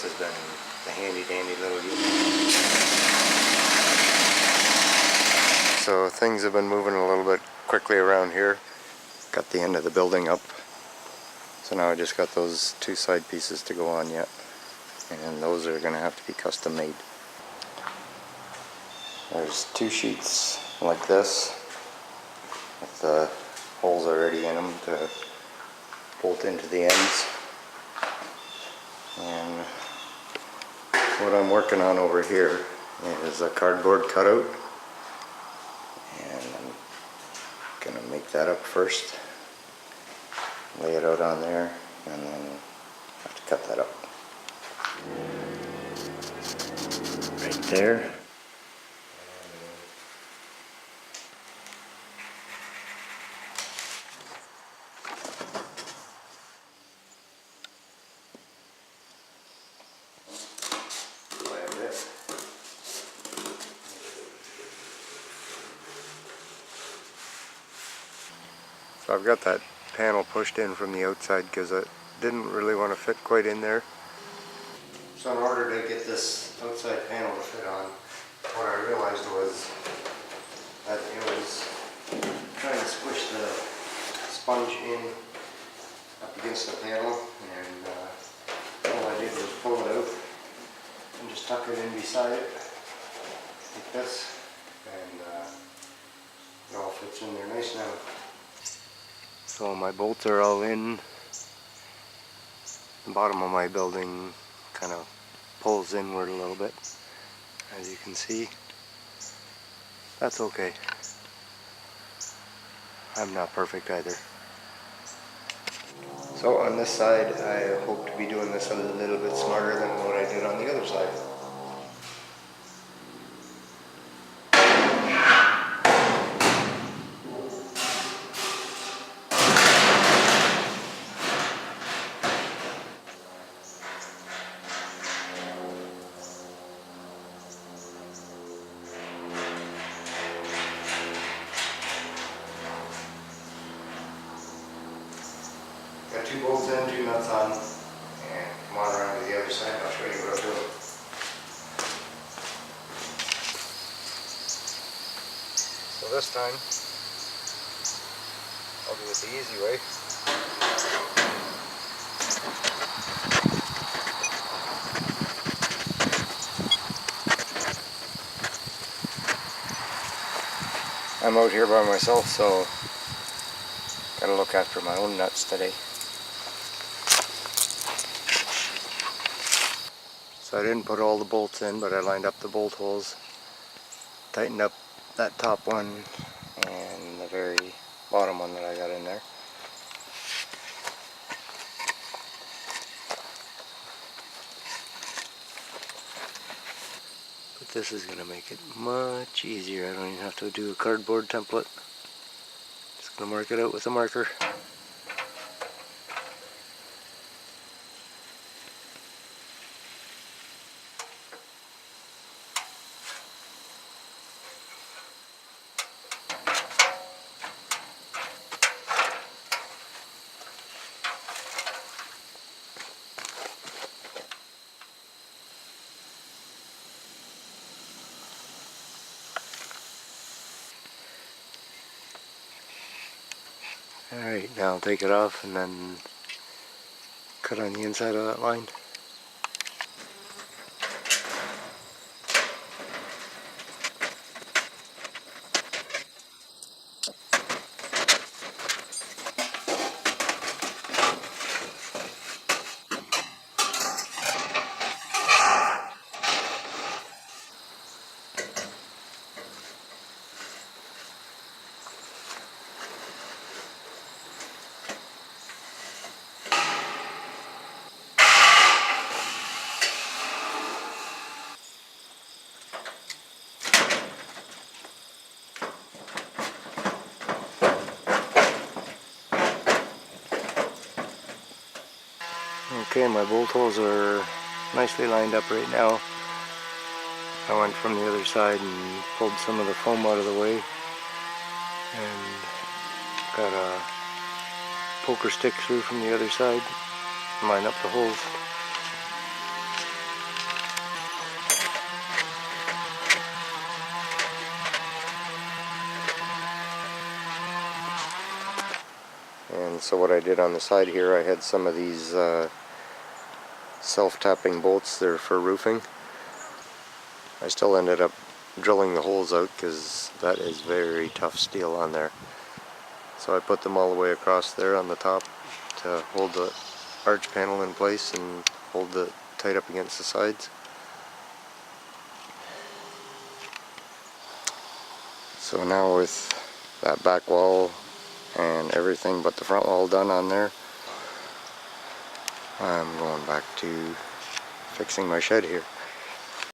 this has been a handy dandy little unit. So things have been moving a little bit quickly around here. Got the end of the building up. So now I just got those two side pieces to go on yet. And those are going to have to be custom made. There's two sheets like this with the holes already in them to bolt into the ends. And what I'm working on over here is a cardboard cutout. And I'm going to make that up first. Lay it out on there and then have to cut that up. Right there. So I've got that panel pushed in from the outside because it didn't really want to fit quite in there. So in order to get this outside panel to fit on, what I realized was that it was trying to squish the sponge in up against the panel, and all I did was pull it out and just tuck it in beside it like this, and it all fits in there nice now. So my bolts are all in. The bottom of my building kind of pulls inward a little bit, as you can see. That's okay. I'm not perfect either. So on this side, I hope to be doing this a little bit smarter than what I did on the other side. Got two bolts in, two nuts on, and come on around to the other side and I'll show you what I'm doing. So this time, I'll do it the easy way. I'm out here by myself, so gotta look after my own nuts today. So I didn't put all the bolts in, but I lined up the bolt holes, tightened up that top one and the very bottom one that I got in there. But this is going to make it much easier. I don't even have to do a cardboard template. Just going to mark it out with a marker. Alright, now I'll take it off and then cut on the inside of that line. Okay, my bolt holes are nicely lined up right now. I went from the other side and pulled some of the foam out of the way and got a poker stick through from the other side, line up the holes. And so what I did on the side here, I had some of these self-tapping bolts there for roofing. I still ended up drilling the holes out because that is very tough steel on there. So I put them all the way across there on the top to hold the arch panel in place and hold it tight up against the sides. So now with that back wall and everything but the front wall done on there, I'm going back to fixing my shed here.